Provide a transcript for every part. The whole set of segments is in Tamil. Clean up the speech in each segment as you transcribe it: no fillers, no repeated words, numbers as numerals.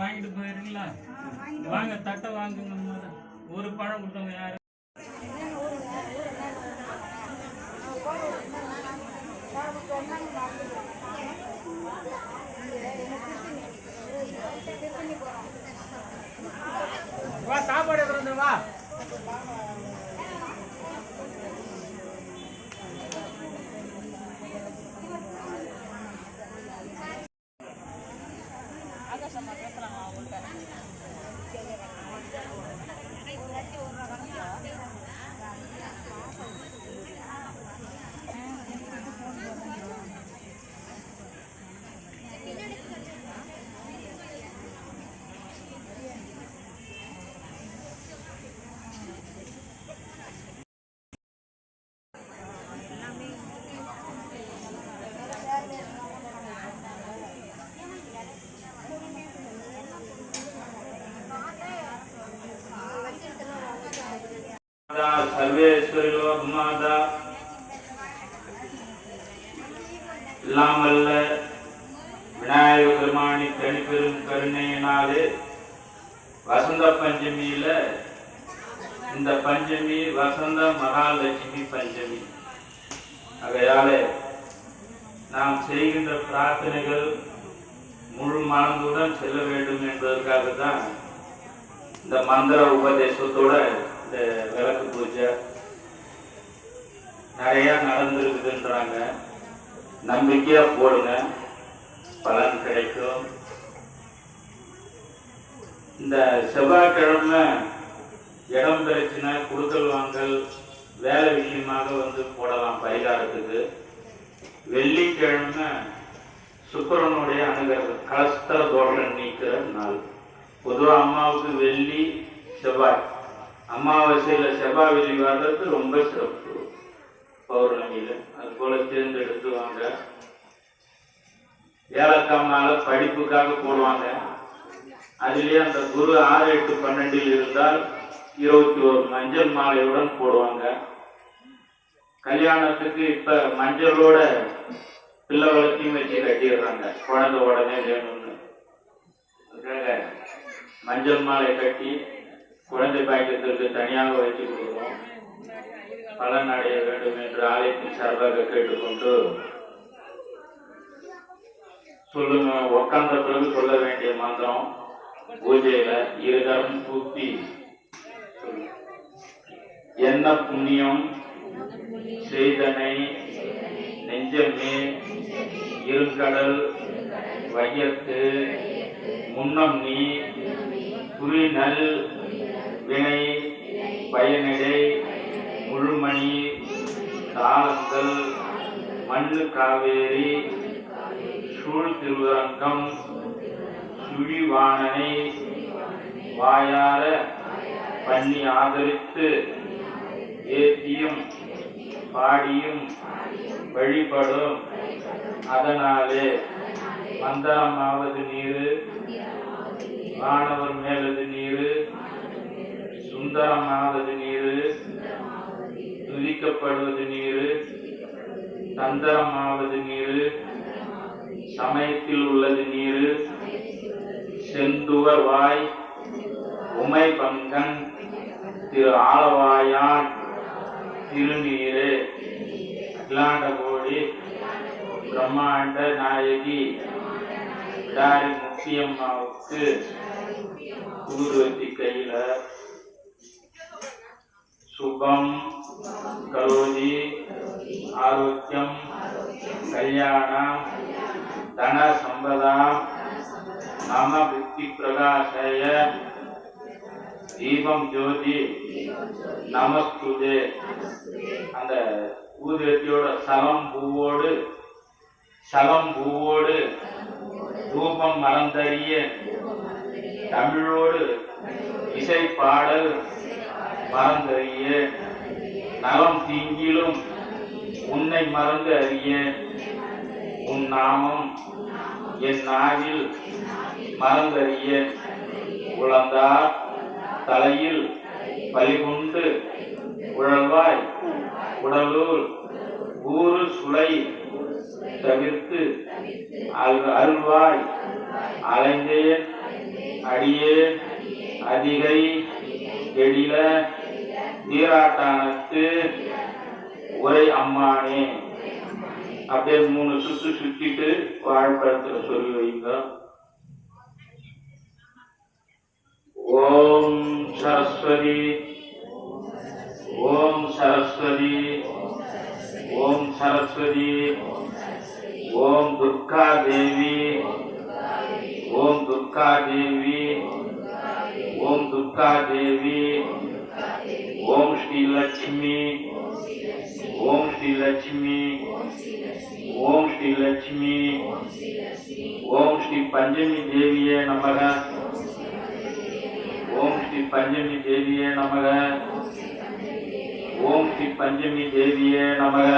வாங்கிட்டு போயிருங்களா? வாங்க, தட்டை வாங்குங்க. ஒரு பழம் கொடுத்தவங்க யாரு? சாப்பாடு வந்துருவா. सर्वेश्वरी लोक माता இல்லாமல்ல விநாயக பெருமானி தனிப்பெரும் கருணையினாலே வசந்த பஞ்சமியில இந்த பஞ்சமி வசந்த மகாலட்சுமி பஞ்சமி. ஆகையாலே நாம் செய்கின்ற பிரார்த்தனைகள் முழு மனதுடன் செல்ல வேண்டும் என்பதற்காக தான் இந்த மந்திர உபதேசத்தோட இந்த விளக்கு பூஜை நிறைய நடந்திருக்குதுன்றாங்க. நம்பிக்கையா போடுங்க, பலன் கிடைக்கும். இந்த செவ்வாய்க்கிழமை இடம் பிரச்சனை, குடுக்கல் வாங்கல், வேலை விஷயமாக வந்து போடலாம் பரிகாரத்துக்கு. வெள்ளிக்கிழமை சுக்கிரனுடைய அனுகிரகம், கலஸ்தர தோஷம் நீக்கிற நாள். பொதுவாக அம்மாவுக்கு வெள்ளி செவ்வாய், அமாவாசையில செவ்வாய் வெள்ளி வர்றது ரொம்ப சிறப்பு. பௌர்ணமியில அது போல தேர்ந்தெடுத்து வாங்க. ஏலக்காமால படிப்புக்காக போடுவாங்க. அதுலயே அந்த குரு 6, 8, 12 இருந்தால் 21 மஞ்சள் மாலையுடன் போடுவாங்க. கல்யாணத்துக்கு இப்ப மஞ்சளோட பிள்ளை வளர்த்தியும் வச்சு கட்டிடுறாங்க, குழந்தை உடனே வேணும்னு. அதுக்காக மஞ்சள் மாலை கட்டி குழந்தை பாக்கியத்திற்கு தனியாக வச்சு கொடுக்கிறோம். பலன் அடைய வேண்டும் என்று ஆலயத்தின் சார்பாக கேட்டுக்கொண்டு சொல்லுங்க. உட்கார்ந்த பிறகு சொல்ல வேண்டிய மந்திரம் பூஜையில இருதரம் கூப்பி என்ன புண்ணியம் செய்தனை நெஞ்சமே இருங்கடல் வையத்து முன்னம் நீ புரிநல் வினை பயனிடை முழுமணி தாளங்கள் மண்ணு காவேரி சூழ் திருவரங்கம் சுழிவாணனை வாயார பண்ணி ஆதரித்து ஏத்தியும் பாடியும் வழிபடும். அதனாலே மந்தரமாவது நீரு, வானவர் மேலது நீரு, சுந்தரமாவது நீரு, துதிக்கப்படுவது நீரு, தந்தரமாவது நீரு, சமயத்தில் உள்ளது நீரு, செந்துவர் வாய் உமை பங்கன் திரு ஆளவாயான் திருநீரு அகிலாண்ட கோடி பிரம்மாண்ட நாயகி விடாரி முக்கியம்மாவுக்கு ஊதுவத்தி கையில சுபம் கரோதி ஆரோக்கியம் கல்யாணம் தன சம்பதா நாம வித்தி பிரகாசய தீபம் ஜோதி நமஸ்துதே. அந்த ஊதுவத்தியோட சலம் பூவோடு ரூபம் மறந்தறிய தமிழோடு இசை பாடல் மறந்தறிய நலம் தீங்கிலும் உன்னை மறந்து அறியேன். உன் நாமம் என் நாவில் மறந்தறியேன். உழந்தார் தலையில் பலிகொண்டு உழல்வாய் உடலூர் ஊறு சுளை தவிர்த்து அருள்வாய். அலைந்தேன் அடியேன் அதிகை எழில நீராட்டானத்து உரை அம்மானே. அப்படியே 3 சுற்று சுத்திட்டு வாழைப்பழத்துல சொல்லி வைங்க. ஓம் சரஸ்வதி ஓம் சரஸ்வதி ஓம் சரஸ்வதி ஓம் துர்கா தேவி ஓம் துர்கா தேவி ஓம் துர்கா தேவி ஓம் ஸ்ரீ லட்சுமி ஓம் ஸ்ரீ லட்சுமி ஓம் ஸ்ரீ லட்சுமி ஓம் ஸ்ரீ பஞ்சமி தேவியே நமக ஓம் ஸ்ரீ பஞ்சமி தேவியே நமக ஓம் ஸ்ரீ பஞ்சமி தேவியே நமக.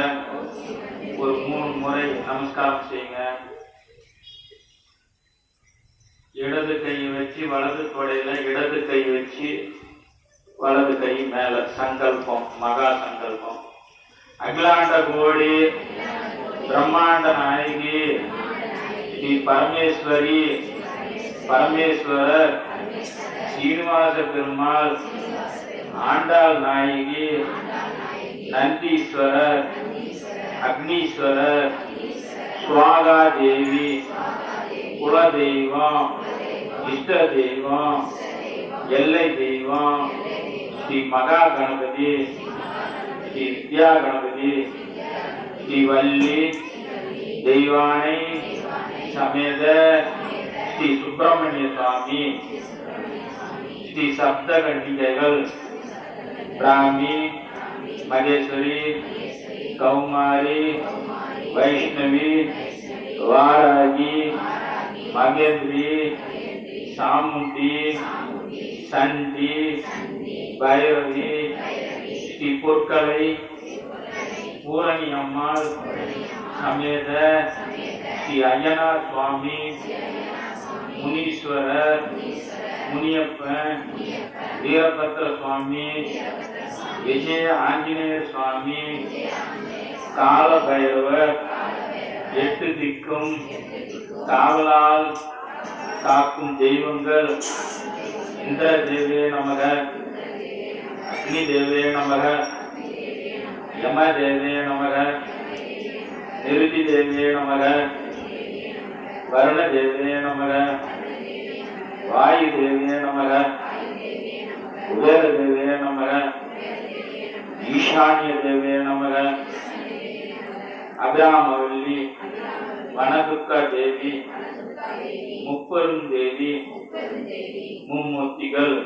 ஒரு 3 முறை நமஸ்காரம் செய்யுங்க. இடது கை வச்சு வலது தொடையில இடது கை வச்சு வலது கை மேல சங்கல்பம், மகா சங்கல்பம். அகிலாண்ட கோடி பிரம்மாண்ட நாயகி ஸ்ரீ பரமேஸ்வரி பரமேஸ்வரர் சீனிவாச பெருமாள் ஆண்டாள் நாயகி நந்தீஸ்வரர் அக்னீஸ்வரர் சுவாகா தேவி குலதெய்வம் இஷ்ட தெய்வம் எல்லை தெய்வம் ஸ்ரீ மகா கணபதி ஸ்ரீ வித்யா கணபதி ஸ்ரீ வள்ளி தெய்வானை சமேத ஸ்ரீ சுப்பிரமணிய சுவாமி ஸ்ரீ சப்த கன்னிகைகள் பிராமி மகேஸ்வரி கௌமாரி வைஷ்ணவி வாராகி மகேந்திரி சாமுண்டி சண்டி பைரவி ஸ்ரீ பொற்கலை பூரணி அம்மாள் சமேத ஸ்ரீ ஐயனார் சுவாமி முனீஸ்வரர் முனியப்பன் வீரபத்ர சுவாமி விஜய ஆஞ்சநேயர் சுவாமி கால பைரவர் 8 திக்கும் காவலால் காக்கும் தெய்வங்கள் இந்திர தேவே நமக அக்னி தேவே நமக யம தேவே நமக நிருதி தேவே நமக வருண தேவே நமக வாயு தேவே நமக குபேர தேவே நமக ஈசானிய தேவே நமக அபிராமவல்லி வனதுர்கா தேவி முப்பெரும் தேவி மும்மூர்த்திகள்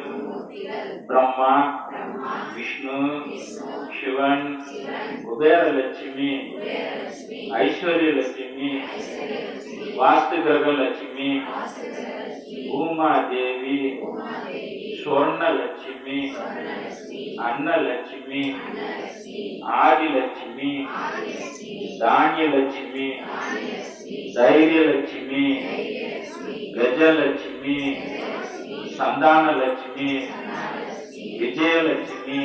பிரம்மா விஷ்ணு சிவன் குபேரலட்சுமி ஐஸ்வர்ய லட்சுமி வாஸ்துகர்க லட்சுமி பூமா தேவி ஸ்வர்ணலட்சுமி அன்னலட்சுமி ஆதிலட்சுமி தானியலட்சுமி தைரியலட்சுமி கஜலட்சுமி சந்தானலட்சுமி விஜயலட்சுமி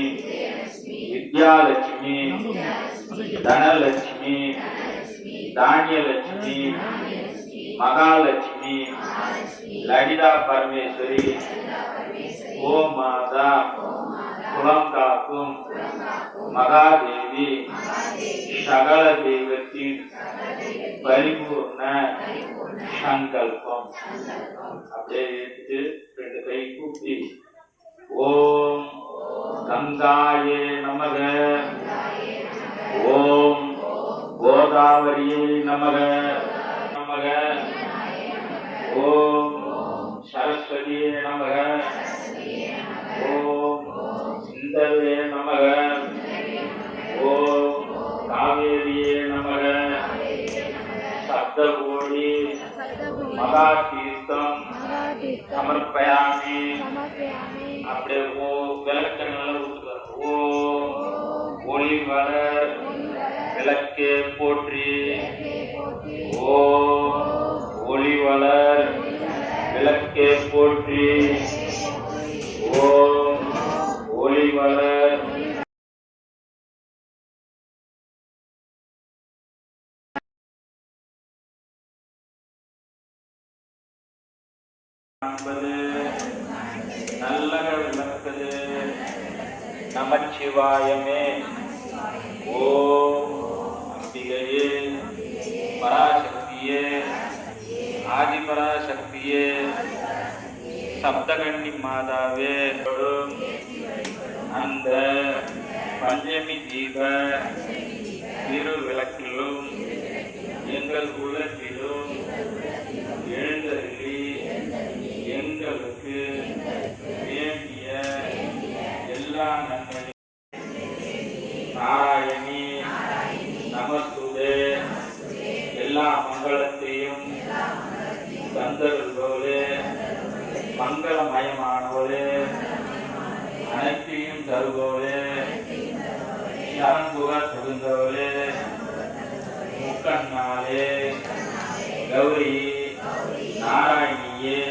வித்யாலட்சுமி தனலட்சுமி தானியலட்சுமி மகாலட்சுமி லலிதா பரமேஸ்வரி கோமாதா குலம் காக்கும் மகாதேவி சகல தெய்வத்தின் பரிபூர்ண சங்கல்பம். அப்படியே எடுத்து 2 கை கூப்பி ஓம் கங்காயே நமக ஓம் கோதாவரியே நமக நமக ஓம் சரஸ்வதியே நமக ஓம் சிந்தவே நமக ஓம் காவேரியே நமக சப்தகோடி மகா தீர்த்தம் சமர்ப்பயாமி. அப்படியே விளக்கங்களை ஓம் ஒளி விளக்கே போற்றி. ஓம் ஒளிவளர் விளக்கே போற்றி. ஓம் ஒளிவளர் நல்ல விளக்குது. நமச்சிவாயமே. ஓம் அம்பிகையே பராசக்தியே ஆதிபராசக்தியே சப்தகன்னி மாதாவே அந்த பஞ்சமி தீப திருவிளக்கிலும் எங்கள் உள்ளத்திலும் எழுந்தருளி எங்களுக்கு வேண்டிய எல்லா நன்மையும் நாராயணி நமஸ்துதே எல்லா மங்களத்தையும் தந்தருள்வோலே மங்களமயமானோலே அனைத்தையும் தருவோலே சரண்புக தகுந்தவளே முக்கண்ணாலே கௌரி நாராயணியே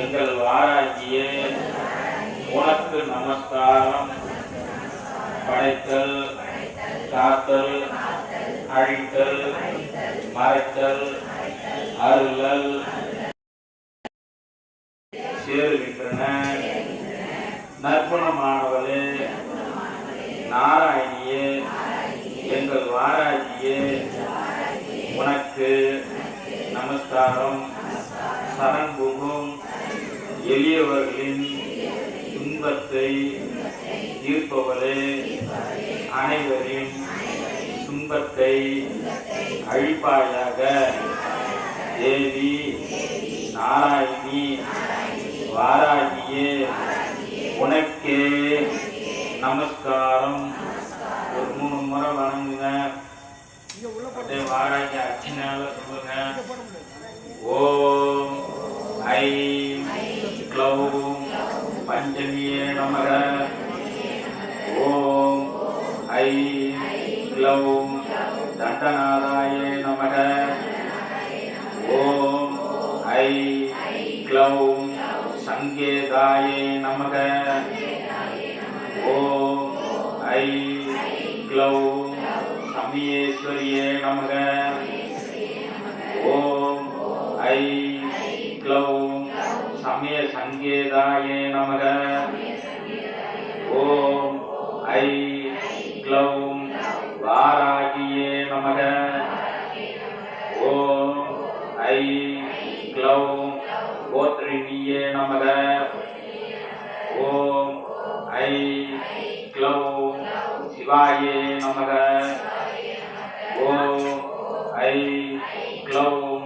எங்கள் வாராகியே உனக்கு நமஸ்காரம். படைத்தல் காத்தல் அழித்தல் மறைத்தல் அருளல் சேருகின்றன. நற்குணமானவளே நாராயணியே எங்கள் வாராகியே உனக்கு நமஸ்காரம். சரண்புகும் எளியவர்களின் துன்பத்தை தீர்ப்பவளே அனைவரின் துன்பத்தை அழிப்பாயாக. தேவி நாராயணி வாராகியே உனக்கே நமஸ்காரம். ஒரு 3 முறை வணங்குங்க. வாராகி அர்ச்சனால சொல்லுங்க. ஓம் ஐம் க்ளௌம் பஞ்சமியே நமக. ஓம் ஐம் க்ளௌம் தண்டநாதாயே நமக. ஓம் ஐம் க்ளௌம் சங்கேதாயே நமக. ஓம் ஐம் க்ளௌம் சமயேஸ்வரியே நமக. ஓம் ஐம் க்ளௌம் சமய சங்கேதாயே நமக. ஓம் ஐம் க்ளௌம் வாராகியே நமக. ஓம் ஐம் க்ளௌம் கோத்ரிணியே நமக. ஓம் ஐம் க்ளௌம் சிவாயே நமக. ஓம் ஐம் க்ளௌம்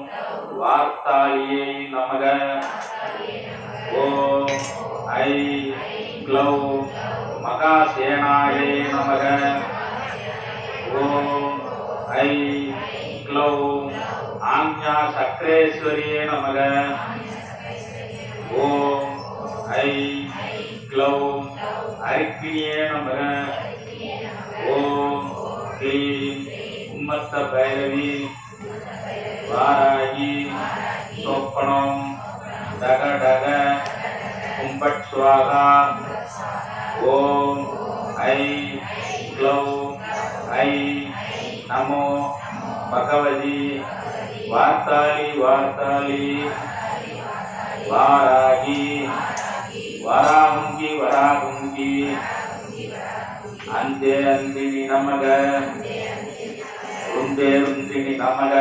வார்த்தாளியே நமக. ஓம் ஐம் க்ளௌம் மகாசேனாயே நமக. ஓம் ஐம் க்ளௌம் ஆஞ்ஞா சக்ரேஸ்வரியே நமக. ஓம் ஐம் க்ளௌம் அரிக்கிணியே நமக. ஓம் க்ளீம் உம்மத்த பைரவி வாராகி சொப்பனம் டக டக கும்பட் ஸ்வாகா. ஓம் ஐம் க்ளௌம் ஐம் நமோ பகவதி வார்த்தாளி வார்த்தாளி வாராகி வராகுங்கி வராகுங்கி அந்தே அந்தினி நமக. ருந்தே ருந்தினி நமக.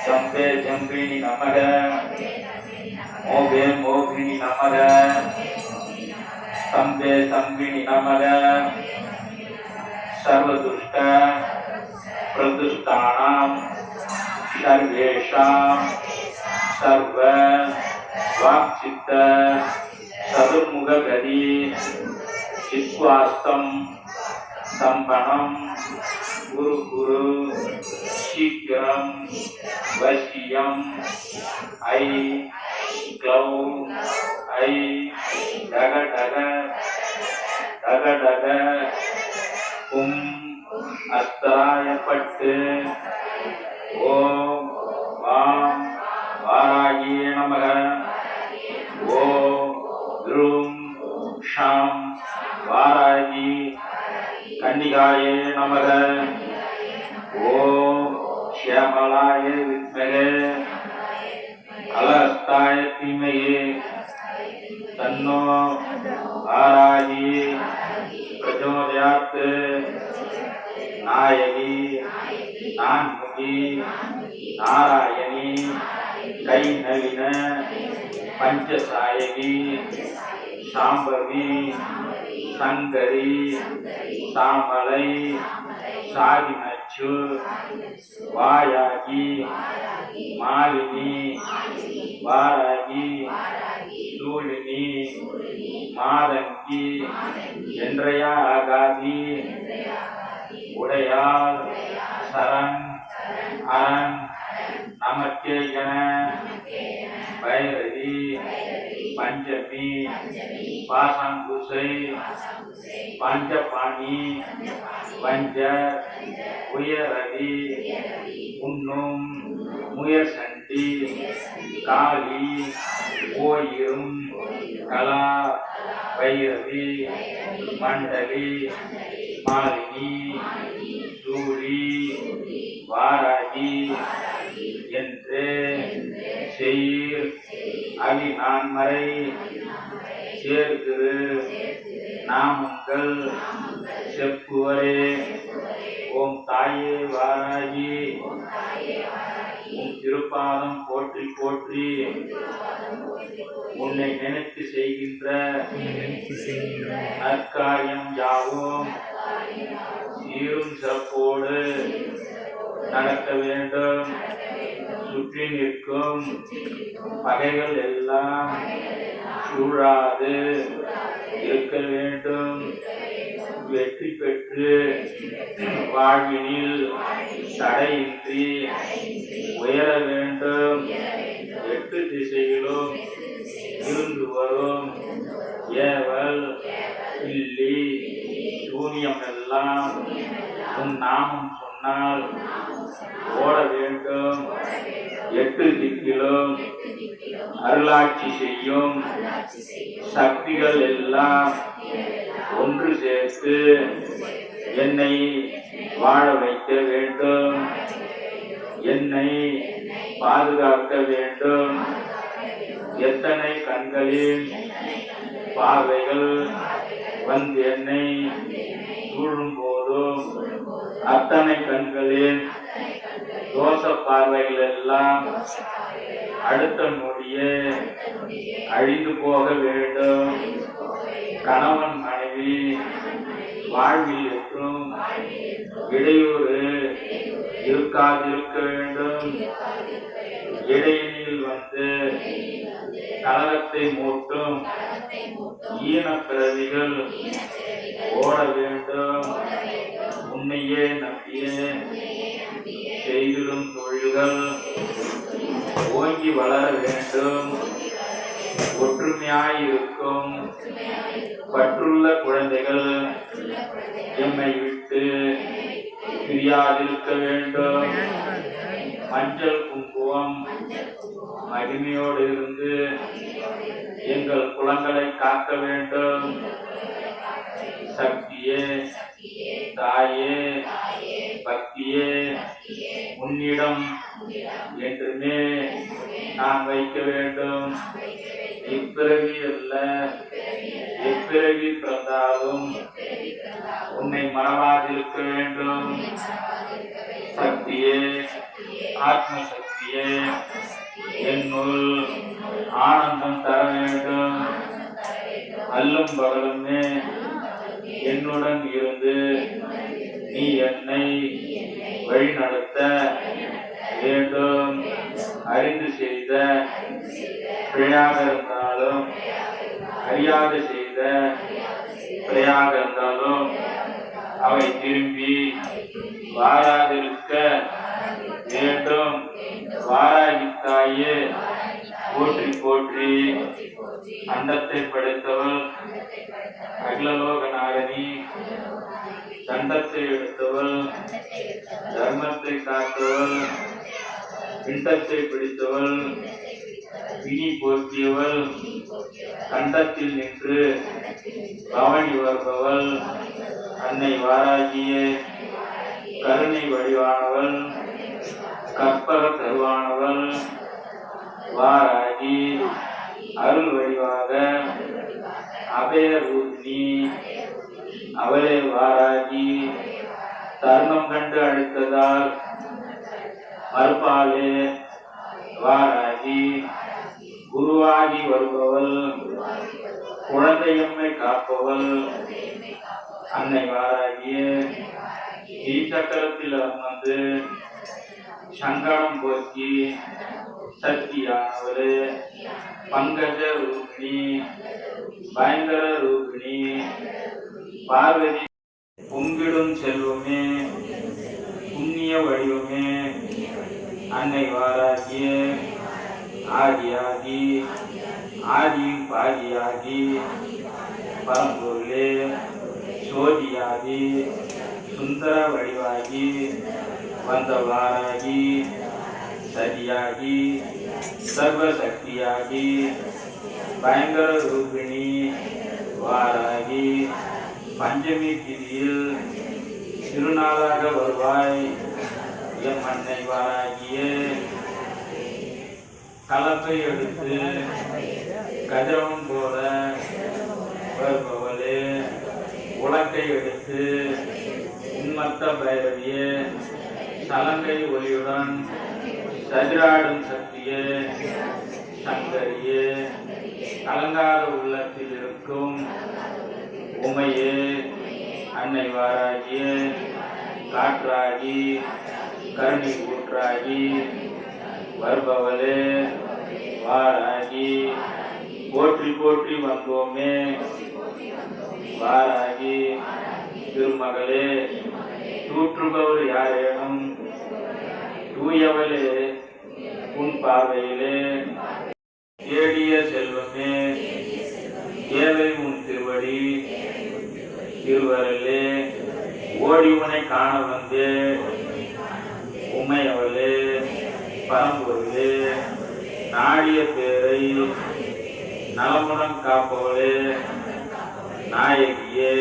சம்பே சம்பினி நமக. மோகே மோகினி நமக. சம்பே சம்பினி நமக. சர்வதுஷ்ட பிரதுஷ்டானாம் சர்வேஷாம் சர்வ வாக்சித்த சதுர்முககதி சித்வாஸ்தம் சம்பனம் குரு குரு சீக்கிரம் வசியம் ஐ க்ளௌம் ஐ டக டக டக டக அஸ்தராயப்பட்டு ஓம் வாம் வாராகியே நமக ஓம் த்ரும் ஷாம் வாராகி கன்னிகாயே நமக ஓம் ஷியாமளாய வித்மகே கலஹஸ்தாய தீமகி தன்னோ வாராகி பிரச்சோதயாத் நாயகி நான்முகி நாராயணி கைநவீன பஞ்சசாயகி சாம்பவி சங்கரி சாமலை சாதினச்சு வாயாகி மாலினி வாராகி சூலினி மாதங்கி என்றையா ஆகாதி உடையாள் சரண் அரண் நமக்கே என பைரவி பஞ்சமி பாசாங்குசை பஞ்சபாணி வஞ்ச உயரவி உண்ணும் முயற் சண்டி காளி ஓயிரும் கலா பைரவி மண்டலி மாலினி சூரி வாராகி என்று செய் அவிநான்மறை சேர்திரு நாமங்கள் செப்புவரே. ஓம் தாயே வாராகி உன் திருப்பாதம் போற்றி போற்றி உன்னை நினைத்து செய்கின்ற நற்காரியம் யாவும் சீரும் சிறப்போடு நடக்க வேண்டும். சுற்றி நிற்கும் பகைகள் எல்லாம் சூழாது இருக்க வேண்டும். வெற்றி பெற்று வாழ்வினில் தடையின்றி உயர வேண்டும். 8 திசையிலும் இருந்து வரும் ஏவல் பில்லி சூனியம் எல்லாம் உன் நாமம் சொன்னால் ஓட வேண்டும். 8 திக்கிலும் அருளாட்சி செய்யும் சக்திகள் எல்லாம் ஒன்று சேர்த்து என்னை வாழ வைக்க வேண்டும். என்னை பாதுகாக்க வேண்டும். எத்தனை கண்களில் பார்வைகள் வந்து என்னை சூழும் போதும் அத்தனை கண்களில் தோஷ பார்வைகள் எல்லாம் அடுத்த நொடியே அழிந்து போக வேண்டும். கணவன் மனைவி வாழ்வில் என்றும் இடையூறு இருக்காதிருக்க வேண்டும். இடையினில் வந்து கலகத்தை மூட்டும் ஈன பிறவிகள் ஓட வேண்டும். உன்னையே நம்பிய செய்திடும் தொழில்கள் ஓங்கி வளர வேண்டும். ஒற்றுமையாயிருக்கும் பற்றுள்ள குழந்தைகள் எம்மை விட்டு பிரியாதிருக்க வேண்டும். மஞ்சள் குங்குமம் மகிமையோடு இருந்து எங்கள் குலங்களை காக்க வேண்டும். சக்தியே தாயே பக்தியே உன்னிடம் என்றுமே நான் வைக்க வேண்டும். இப்பிறவி அல்ல எப்பிறவி பிறந்தாலும் உன்னை மறவாதிருக்க வேண்டும். சக்தியே ஆத்ம சக்தியே என்னுள் ஆனந்தம் தர வேண்டும். அல்லும் பகலுமே என்னுடன் இருந்து நீ என்னை வழிநடத்த வேண்டும். அறிந்து செய்த பிழையாக இருந்தாலும் அறியாது செய்த பிழையாக இருந்தாலும் அவை திரும்பி வாராதிருக்க வேண்டும். வாராகித்தாயே போற்றி போற்றி அண்டத்தை படைத்தவள் அகிலலோக நாயகி தண்ட அண்டத்தை எடுத்தவள், தர்மத்தை காத்தவள், பிண்டத்தை பிடித்தவள், பிணி போக்கியவள், கண்டத்தில் நின்று பவனி வருபவள், அன்னை வாராகியே கருணை வடிவானவள், கற்பக தருவானவள், வாராகி அருள் வடிவாக அபய ரூபிணி அவளே வாராகி தர்மம் கண்டு அழைத்ததால் மறுபாலே வாராகி குருவாகி வருபவள், குழந்தையம்மை காப்பவள், அன்னை வாராகியே சக்கரத்தில் அமர்ந்து சங்கடம் போக்கி சக்தியானவளே பங்கஜ ரூபிணி பயங்கர ரூபிணி பார்வதி பொங்கிடும் செல்வமே புண்ணிய வடிவமே அன்னை வாராகியே ஆதியாகி ஆதியும் பாதியாகி பரம்பொருளே சோதியாகி சுந்தர வடிவாகி வந்த வாராகி சதியாகி சர்வசக்தியாகி பயங்கர ரூபிணி வாராகி பஞ்சமி திதியில் திருநாளாக வருவாய் எம் அன்னை வாராகியே கலப்பை எடுத்து கதிரவன் போல வருபவளே உலக்கை எடுத்து உன்மத்த பைரவியே சலங்கை ஒளியுடன் சதிராடும் சக்தியே சங்கரியே கலங்காத உள்ளத்தில் இருக்கும் உமையே அன்னை வாராகியே காற்றாகி கருணை ஊற்றாகி வருபவளே வாராகி போற்றி போற்றி வந்தோமே வாராகி திருமகளே தூற்றுபவர் யாரேனும் தூயவளே உன் பார்வையிலே தேடிய செல்வமே ஏவை உன் திருவடி திருவரலே ஓடி உனை காண வந்தே உமையவளே பரம்பொருளே நாடிய பேரை நலமுடன் காப்பவளே நாயகியே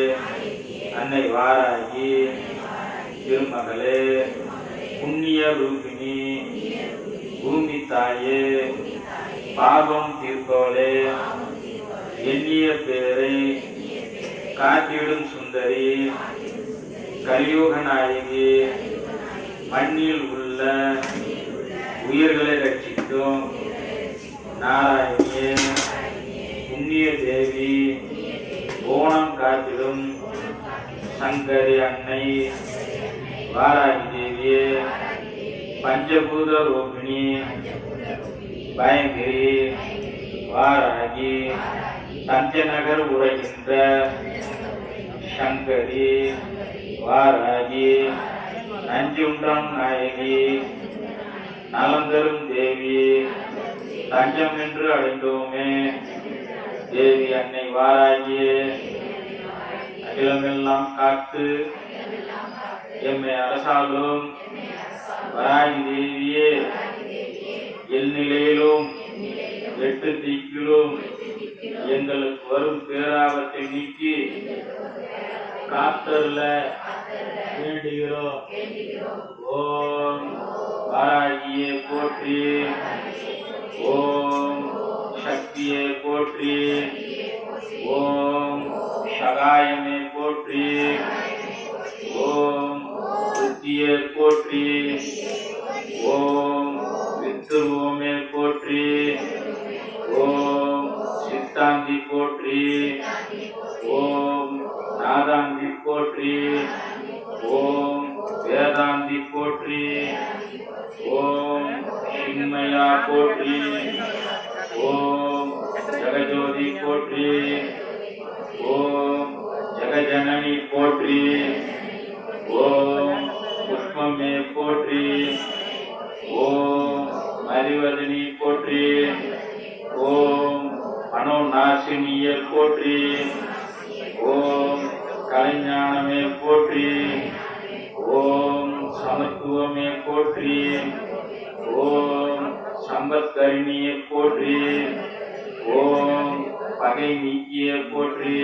அன்னை வாராகி திருமகளே புண்ணிய ரூபிணி பூமி தாயே பாபம் தீர்ப்பவளே எண்ணிய பேரை காத்திடும் சுந்தரி கலியுக நாயகி மண்ணில் உள்ள உயிர்களை ரட்சிக்கும் நாராயணியே புண்ணிய தேவி ஓணம் காத்திடும் சங்கரி அன்னை வாராகி தேவியே பஞ்சபூத ரூபிணி பயங்கிரி வாராகி தஞ்சநகர் உரைகின்ற சங்கரி வாராகி நஞ்சுண்டாம் நாயகி நலந்தரும் தேவி தஞ்சம் என்று அடைந்தோமே தேவி அன்னை வாராகியே அகிலமெல்லாம் காத்து எம்மை அரசாலும் வராகி தேவியே எல்நிலையிலும் எட்டு திக்கிலும் எங்களுக்கு வரும் பேராபத்தை நீக்கி காத்தருள வேண்டுகிறோம். ஓம் வாராகியே போற்றி, ஓம் சக்தியே போற்றி, ஓம் சகாயமே போற்றி, ஓம் புத்தியே போற்றி, ஓம் வித்துருவமே போற்றி, ஓம் சித்தாந்தி போற்றி, ஓம் நாதாந்தி போற்றி, ஓம் வேதாந்தி போற்றி, ஓம் சின்மயா போற்றி, ஓம் ஜெகஜோதி போற்றி, ஓம் ஜெகஜனனி போற்றி, ஓம் புஷ்பமே போற்றி, ஓம் மரிவதனி போற்றி, ஓம் மனோநாசினியே போற்றி, ஓம் கலைஞானமே ஞானமே போற்றி. ஓம் சமத்துவமே போற்றி. ஓம் சம்பத்கரிணியே போற்றி. ஓம் பகை நீக்கிய போற்றி.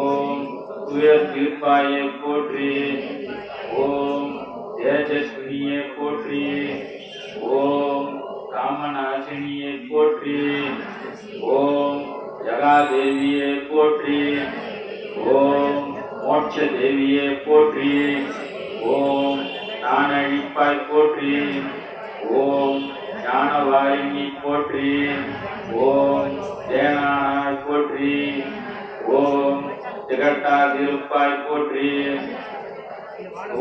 ஓம் துயர் தீர்ப்பாயே போற்றி. ஓம் தேஜஸ்வினியே போற்றி. ஓம் காமநாசினியே போற்றி. ஓம் ஜகாதேவியே போற்றி. ஓம் மோட்ச தேவியே போற்றி. ஓம் ஞானழிப்பாய் போற்றி. ஓம் ஞானவாரிணி போற்றி. ஓம் தேனானாய் போற்றி. ஓம் திகட்டாதிருப்பாய் போற்றி.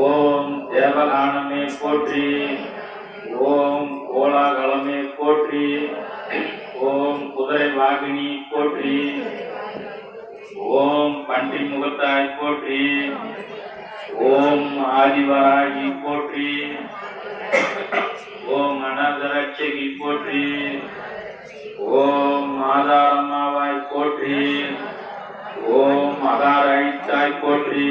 ஓம் தேவகானமே போற்றி. ஓம் கோலாகலமே போற்றி. ஓம் குதிரை வாகினி போற்றி. ஓம் பன்றி முகத்தாய் போற்றி. ஓம் ஆதிவராகி போற்றி. ஓம் அனந்தரட்சகி போற்றி. ஓம் ஆதாரம்மாவாய் போற்றி. ஓம் அகார அழித்தாய் போற்றி.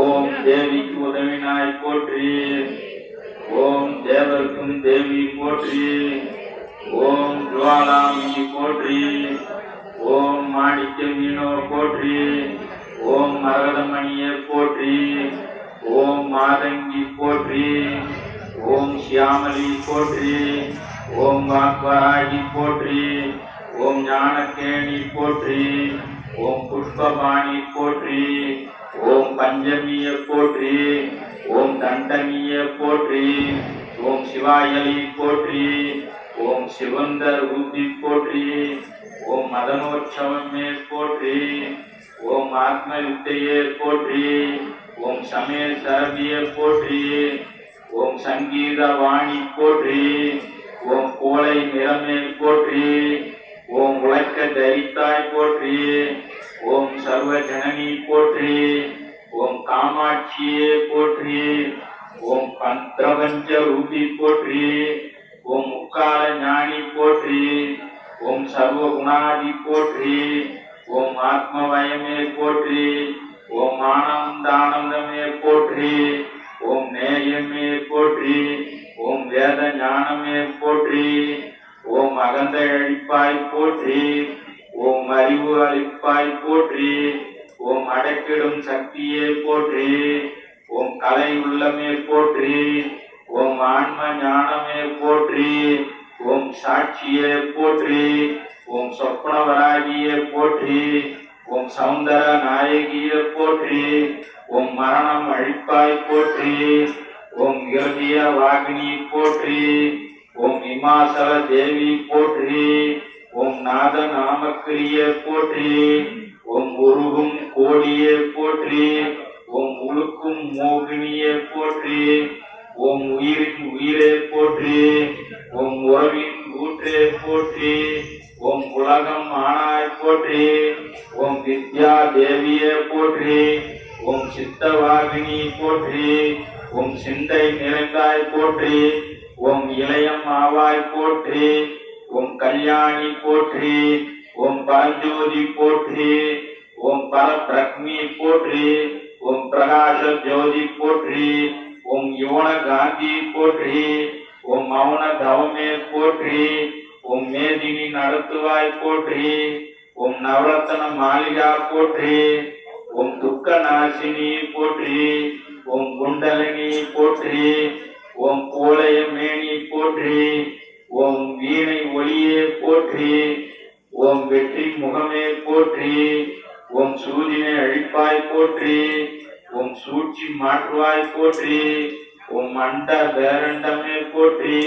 ஓம் தேவிக்கு உதவினாய் போற்றி. ஓம் தேவர்க்கும் தேவி போற்றி. ஓம் ஜுவாலாமி போற்றி. ஓம் மாணிக்க மீனோ போற்றி. ஓம் மரகதமணியே போற்றி. ஓம் மாதங்கி போற்றி. ஓம் சியாமலி போற்றி. ஓம் வாக்வராகி போற்றி. ஓம் ஞானக்கேணி போற்றி. ஓம் புஷ்பபாணி போற்றி. ஓம் பஞ்சமிய போற்றி. ஓம் தண்டமிய போற்றி. ஓம் சிவாயலி போற்றி. ஓம் சிவந்தர் ஊதி போற்றி. ஓம் மதனோற்சவமே போற்றி. ஓம் ஆத்ம வித்தையே போற்றி. ஓம் சமய சரபிய போற்றி. ஓம் சங்கீத வாணி போற்றி. ஓம் கோலை நிறமே போற்றி. ஓம் உலக்க தரித்தாய் போற்றி. ஓம் சர்வ ஜனனி போற்றி. ஓம் காமாட்சியே போற்றி. ஓம் பந்திரபஞ்ச ரூபி போற்றி. ஓம் முக்கால ஞானி போற்றி. ஓம் சர்வ குணாதி போற்றி. ஓம் ஆத்மவயமே போற்றி. ஓம் ஆனந்தானந்தமே போற்றி. ஓம் நேயமே போற்றி. ஓம் வேத ஞானமே போற்றி. ஓம் அகந்த அழிப்பாய் போற்றி. ஓம் அறிவு அளிப்பாய் போற்றி. ஓம் அடக்கிடும் சக்தியே போற்றி. ஓம் கலை உள்ளமே போற்றி. ஓம் ஆன்ம ஞானமே போற்றி. ஓம் சாட்சியே போற்றி. ஓம் சொப்னவராகியே போற்றி. ஓம் சௌந்தர நாயகியே போற்றி. ஓம் மரணம் அழிப்பாய் போற்றி. ஓம் இறுதிய வாகினி போற்றி. ஓம் இமாசல தேவி போற்றி. ஓம் நாத நாமக்கிரியே போற்றி. ஓம் உருகும் கோடியே போற்றி. ஓம் உழுக்கும் மோகினியே போற்றி. ஓம் உயிரின் உயிரே போற்றி. ஓம் உறவின் ஊற்றே போற்றி. ஓம் உலகம் ஆனாய் போற்றி. ஓம் வித்யா தேவியே போற்றி. ஓம் சித்தவாகினி போற்றி. ஓம் சிந்தை நிறைந்தாய் போற்றி. ஓம் இளையம் ஆவாய் போற்றி. ஓம் கல்யாணி போற்றி. ஓம் பரஞ்சோதி போற்றி. ஓம் பரபிரக்மி போற்றி. ஓம் பிரகாச ஜோதி போற்றி. ஓம் யுவன காந்தி போற்றி. ஓம் மௌன தவமே போற்றி. ஓம் மேதினி நடத்துவாய் போற்றி. ஓம் நவரத்தன மாளிகா போற்றி. ஓம் துக்க நாசினி போற்றி. ஓம் குண்டலினி போற்றி. ஓம் கோலய மேனி போற்றி. ஓம் வீணை ஒளியே போற்றி. ஓம் வெற்றி முகமே போற்றி. ஓம் சூதினை அழிப்பாய் போற்றி. ஓம் சூழ்ச்சி மாற்றுவாய் போற்றி. ஓம் அண்ட பேரண்டமே போற்றி.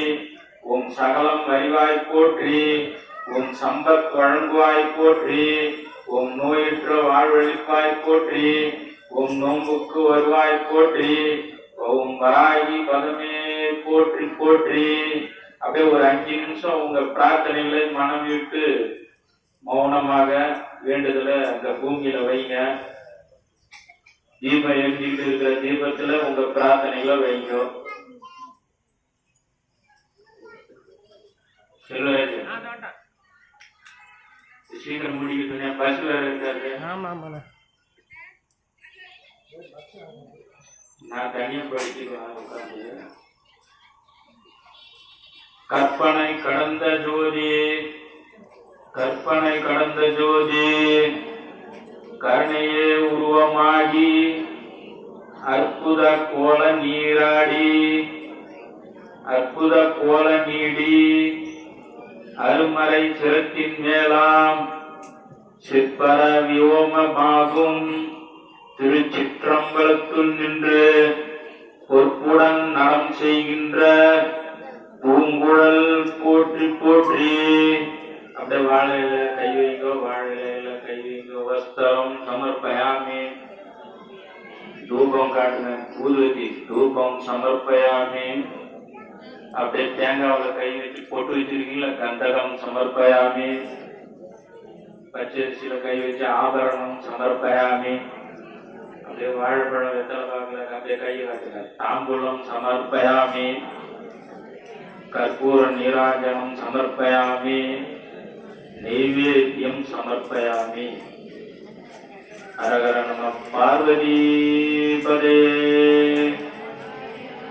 ஓம் சகலம் அறிவாய் போற்றி. ஓம் சம்பத் வழங்குவாய் போற்றி. ஓம் நோயற்ற வாழ்வழிப்பாய் போற்றி. ஓம் நோம்புக்கு வருவாய் போற்றி. ஓம் வராகி பதமே போற்றி போற்றி. அப்படியே ஒரு 5 நிமிஷம் உங்க பிரார்த்தனைகளை மனம் விட்டு மௌனமாக வேண்டுதலை அந்த பூமியில வைங்க. தீபம் எரிஞ்சிட்டு இருக்கிற தீபத்துல உங்க பிரார்த்தனைகளை வைங்க. செல்வராஜ் சீக்கிரம் முடிக்க சொன்னேன். பஸ் வேற இருக்காரு. ஆமா ஆமாண்ணா. நான் தனியா படிச்சுக்குவேன் உட்காந்து. கற்பனை கடந்த ஜோதி, கற்பனை கடந்த ஜோதி, கருணையே உருவமாகி அற்புத கோல நீராடி, அற்புத கோல நீடி, அருமறை சிரத்தின் மேலாம் சிற்பர வியோமமாகும் திருச்சிற்றம்பலத்துள் நின்று பொற்புடன் நலம் செய்கின்ற பூங்குழல் போற்றி போற்றி. அப்படியே வாழையில கை வைங்கோ, வாழையில கை வைங்கோ. வஸ்திரம் சமர்ப்பயாமி, தூபம் காட்டுங்க, ஊதுவத்தி தூபம் சமர்ப்பயாமி. அப்படியே தேங்காவில் கை வச்சு போட்டு வச்சிருக்கீங்களா, கந்தகம் சமர்ப்பயாமி. பச்சரிசியில கை வச்சு ஆபரணம் சமர்ப்பயாமி. அப்படியே வாழைப்பழம் வெத்தலை பாக்கல அப்படியே கை காட்டுங்க, தாம்பூலம் சமர்ப்பயாமி. கற்பூர நீராஜனம் சமர்ப்பயாமி. நைவேத்தியம் சமர்ப்பயாமி. ஹரஹர நம பார்வதி பதே.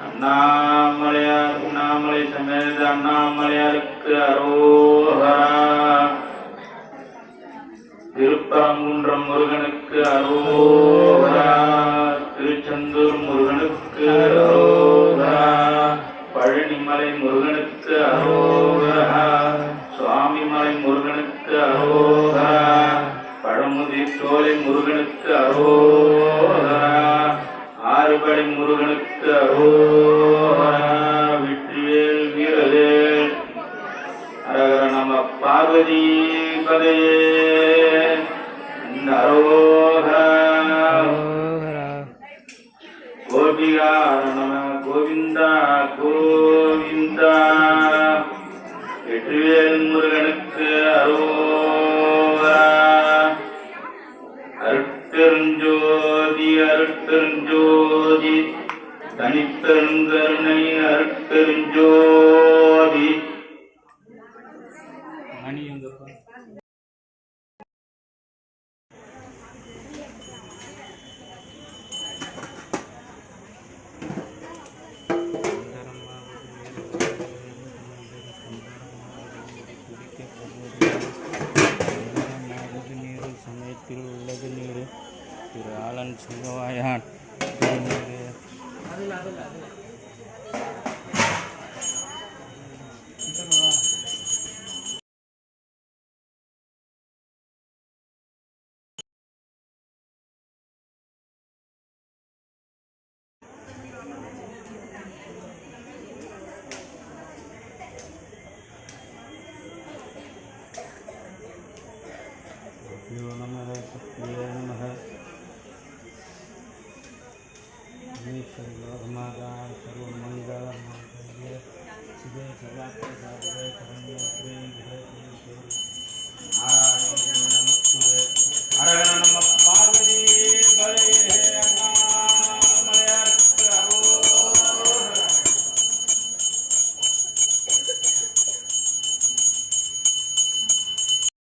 அண்ணாமலையார், உண்ணாமலை சமேத அண்ணாமலையாருக்கு அரோஹரா. திருப்பரங்குன்றம் முருகனுக்கு அரோஹரா. திருச்செந்தூர் முருகனுக்கு அரோஹரா. பழனிமலை முருகனுக்கு அரோஹரா. சுவாமிமலை முருகனுக்கு அரோஹரா. பழமுதி சோலை முருகனுக்கு அரோஹரா. ஆறுபடை முருகனுக்கு அரோஹரா. வெற்றிவேல் வீரவேல். ஹரஹர நம பார்வதி பதே. அரோஹரா. கோபிகா நம கோவிந்தா கோவிந்தா. வெற்றிவேல் முருகனுக்கு அரோஹரா. அருட்பெருஞ்சோதி அருட்பெருஞ்சோதி தனிப்பெருங்கருணை அருட்பெருஞ்சோதி. மணி எங்கப்பா? சமயத்தில் உள்ளது நீர் திரு ஆலன் சிங்கவாயான் திருநீர். सर्वमादाय सर्वमंगल शिवे सर्वात्मक